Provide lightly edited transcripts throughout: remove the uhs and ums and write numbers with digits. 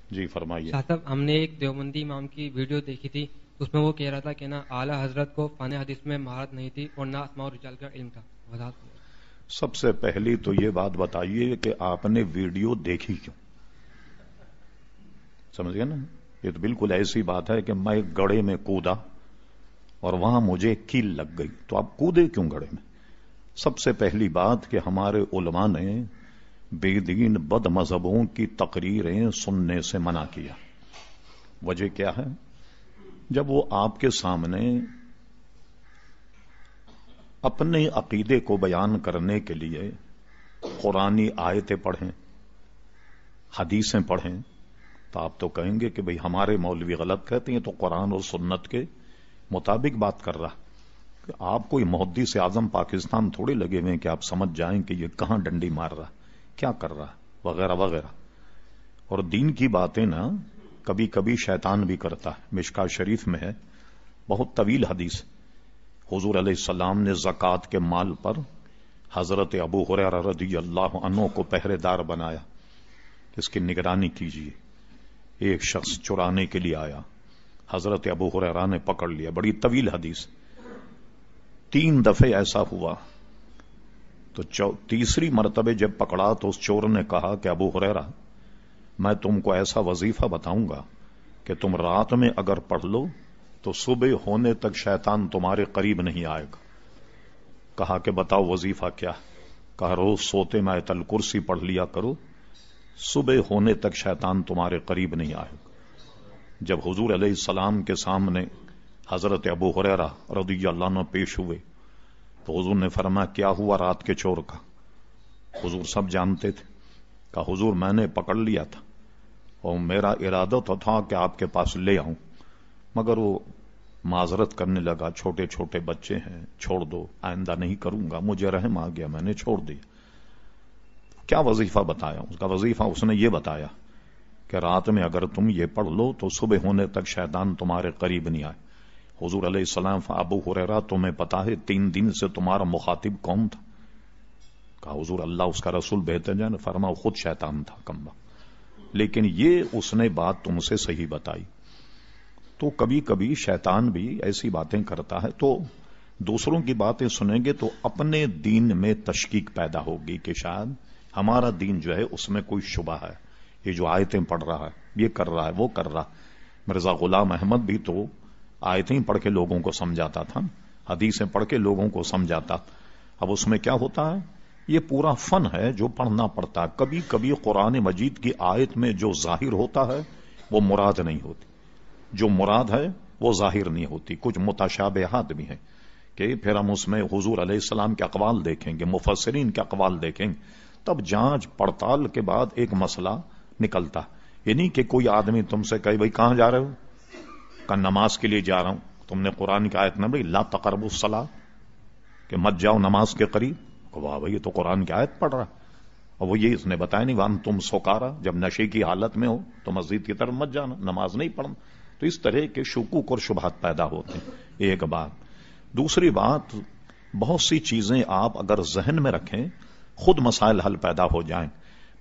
جی فرمائیے. شاہ صاحب، ہم نے ایک دیوبندی امام کی ویڈیو دیکھی تھی، اس میں وہ کہہ رہا تھا کہ نا اعلیٰ حضرت کو فن حدیث میں مہارت نہیں تھی اور نہ اسماء و رجال کا علم تھا. وضاحت. سب سے پہلی تو یہ بات بتائیے کہ آپ نے ویڈیو دیکھی کیوں؟ سمجھ گئے نا؟ یہ تو بالکل ایسی بات ہے کہ میں گڑھے میں کودا اور وہاں مجھے کیل لگ گئی، تو آپ کودے کیوں گڑھے میں؟ سب سے پہلی بات کہ ہمارے علماء نے بے دین بد مذہبوں کی تقریریں سننے سے منع کیا. وجہ کیا ہے؟ جب وہ آپ کے سامنے اپنے عقیدے کو بیان کرنے کے لیے قرآنی آیتیں پڑھیں، حدیثیں پڑھیں، تو آپ تو کہیں گے کہ بھئی ہمارے مولوی غلط کہتے ہیں، تو قرآن اور سنت کے مطابق بات کر رہا. آپ کوئی محدث اعظم پاکستان تھوڑے لگے ہوئے ہیں کہ آپ سمجھ جائیں کہ یہ کہاں ڈنڈی مار رہا، کیا کر رہا، وغیرہ وغیرہ. اور دین کی باتیں نا کبھی کبھی شیطان بھی کرتا ہے. مشکاۃ شریف میں ہے بہت طویل حدیث، حضور علیہ السلام نے زکوٰۃ کے مال پر حضرت ابو ہریرہ رضی اللہ عنہ کو پہرے دار بنایا، اس کی نگرانی کیجیے. ایک شخص چرانے کے لیے آیا، حضرت ابو ہریرہ نے پکڑ لیا. بڑی طویل حدیث. 3 دفعے ایسا ہوا تو تیسری مرتبہ جب پکڑا تو اس چور نے کہا کہ ابو ہریرہ، میں تم کو ایسا وظیفہ بتاؤں گا کہ تم رات میں اگر پڑھ لو تو صبح ہونے تک شیطان تمہارے قریب نہیں آئے گا. کہا کہ بتاؤ وظیفہ کیا؟ کہا روز سوتے میں آیت الکرسی پڑھ لیا کرو، صبح ہونے تک شیطان تمہارے قریب نہیں آئے گا. جب حضور علیہ السلام کے سامنے حضرت ابو ہریرہ رضی اللہ عنہ پیش ہوئے تو حضور نے فرمایا کیا ہوا رات کے چور کا؟ حضور سب جانتے تھے. کہا حضور میں نے پکڑ لیا تھا اور میرا ارادہ تو تھا کہ آپ کے پاس لے آؤں، مگر وہ معذرت کرنے لگا، چھوٹے چھوٹے بچے ہیں، چھوڑ دو، آئندہ نہیں کروں گا. مجھے رحم آ گیا، میں نے چھوڑ دیا. کیا وظیفہ بتایا؟ اس کا وظیفہ اس نے یہ بتایا کہ رات میں اگر تم یہ پڑھ لو تو صبح ہونے تک شیطان تمہارے قریب نہیں آئے. حضور علیہ السلام ابو ہریرہ تمہیں پتا ہے 3 دن سے تمہارا مخاطب کون تھا؟ کہا حضور اللہ اس کا رسول بہتر جانے. فرمایا خود شیطان تھا کمبا. لیکن یہ اس نے بات تم سے صحیح بتائی. تو کبھی کبھی شیطان بھی ایسی باتیں کرتا ہے، تو دوسروں کی باتیں سنیں گے تو اپنے دین میں تشکیک پیدا ہوگی کہ شاید ہمارا دین جو ہے اس میں کوئی شبہ ہے، یہ جو آیتیں پڑھ رہا ہے، یہ کر رہا ہے، وہ کر رہا. مرزا غلام احمد بھی تو آیتیں پڑھ کے لوگوں کو سمجھاتا تھا، حدیثیں پڑھ کے لوگوں کو سمجھاتا. اب اس میں کیا ہوتا ہے؟ یہ پورا فن ہے جو پڑھنا پڑتا ہے. کبھی کبھی قرآن مجید کی آیت میں جو ظاہر ہوتا ہے وہ مراد نہیں ہوتی، جو مراد ہے وہ ظاہر نہیں ہوتی. کچھ متشابہات بھی ہیں کہ پھر ہم اس میں حضور علیہ السلام کے اقوال دیکھیں گے، مفسرین کے اقوال دیکھیں گے، تب جانچ پڑتال کے بعد ایک مسئلہ نکلتا. یہ نہیں کہ کوئی آدمی تم سے کہے بھائی کہاں جا رہے ہو؟ کہ نماز کے لیے جا رہا ہوں. تم نے قرآن کی آیت نہ بھائی لا تقربوا الصلاۃ کہ مت جاؤ نماز کے قریب. واہ بھائی یہ تو قرآن کی آیت پڑھ رہا. اور وہ یہ اس نے بتایا نہیں وان تم سکارا، جب نشے کی حالت میں ہو تو مسجد کی طرف مت جانا، نماز نہیں پڑھنا. تو اس طرح کے شکوک اور شبہات پیدا ہوتے ہیں. ایک بات. دوسری بات، بہت سی چیزیں آپ اگر ذہن میں رکھیں خود مسائل حل پیدا ہو جائیں.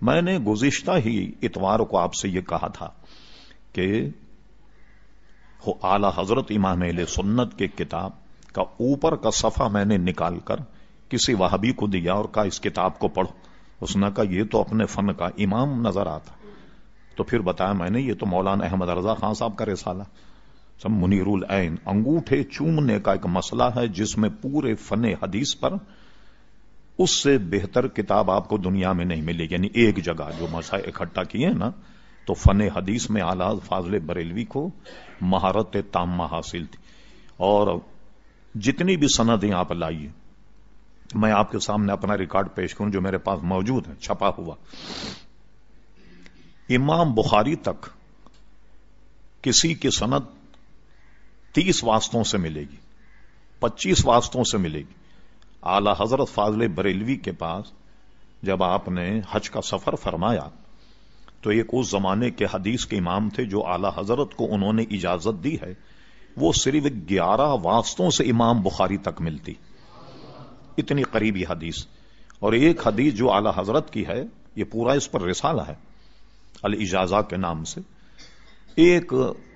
میں نے گزشتہ ہی اتوار کو آپ سے یہ کہا تھا کہ اعلی حضرت امام اہل سنت کے کتاب کا اوپر کا صفحہ میں نے نکال کر کسی وہابی کو دیا اور کہا اس کتاب کو پڑھو. اس نے کہا یہ تو اپنے فن کا امام نظر آتا. تو پھر بتایا میں نے یہ تو مولانا احمد رضا خان صاحب کا رسالہ سب منیر العین انگوٹھے چومنے کا ایک مسئلہ ہے جس میں پورے فن حدیث پر اس سے بہتر کتاب آپ کو دنیا میں نہیں ملے. یعنی ایک جگہ جو مسائل اکٹھا کیے نا تو فن حدیث میں اعلیٰ فاضل بریلوی کو مہارت تامہ حاصل تھی. اور جتنی بھی سندیں آپ لائیے، میں آپ کے سامنے اپنا ریکارڈ پیش کروں جو میرے پاس موجود ہے چھپا ہوا. امام بخاری تک کسی کی سند 30 واسطوں سے ملے گی، 25 واسطوں سے ملے گی. اعلی حضرت فاضل بریلوی کے پاس جب آپ نے حج کا سفر فرمایا تو ایک اس زمانے کے حدیث کے امام تھے جو اعلی حضرت کو انہوں نے اجازت دی ہے، وہ صرف 11 واسطوں سے امام بخاری تک ملتی. اتنی قریبی حدیث. اور ایک حدیث جو اعلی حضرت کی ہے، یہ پورا اس پر رسالہ ہے الاجازہ کے نام سے، ایک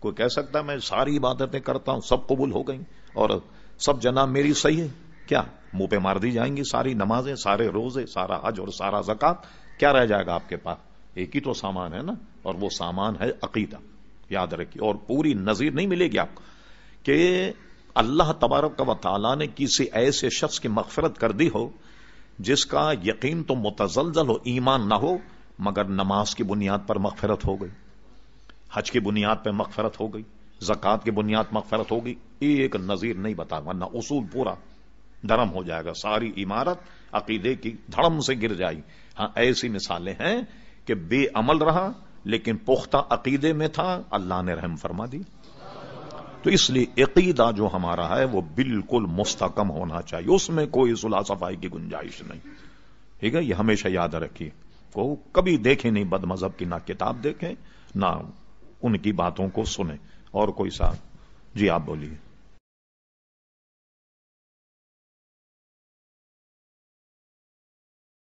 کوئی کہہ سکتا ہے میں ساری عبادتیں کرتا ہوں سب قبول ہو گئیں اور سب جناب میری صحیح ہے؟ کیا منہ پہ مار دی جائیں گی ساری نمازیں، سارے روزے، سارا حج اور سارا زکات؟ کیا رہ جائے گا آپ کے پاس؟ ایک ہی تو سامان ہے نا، اور وہ سامان ہے عقیدہ. یاد رکھیے، اور پوری نظیر نہیں ملے گی آپ کو کہ اللہ تبارک و تعالیٰ نے کسی ایسے شخص کی مغفرت کر دی ہو جس کا یقین تو متزلزل ہو، ایمان نہ ہو، مگر نماز کی بنیاد پر مغفرت ہو گئی، حج کی بنیاد پر مغفرت ہو گئی، زکات کی بنیاد مغفرت ہوگی. ایک نظیر نہیں بتا، ورنہ اصول پورا دھرم ہو جائے گا، ساری عمارت عقیدے کی دھڑم سے گر جائے گی. ہاں ایسی مثالیں ہیں کہ بے عمل رہا لیکن پختہ عقیدے میں تھا، اللہ نے رحم فرما دی. تو اس لیے عقیدہ جو ہمارا ہے وہ بالکل مستحکم ہونا چاہیے، اس میں کوئی صلح صفائی کی گنجائش نہیں. ٹھیک ہے، یہ ہمیشہ یاد رکھیے. کو کبھی دیکھیں نہیں بد مذہب کی، نہ کتاب دیکھیں نہ ان کی باتوں کو سنیں. اور کوئی صاحب؟ جی آپ بولیے.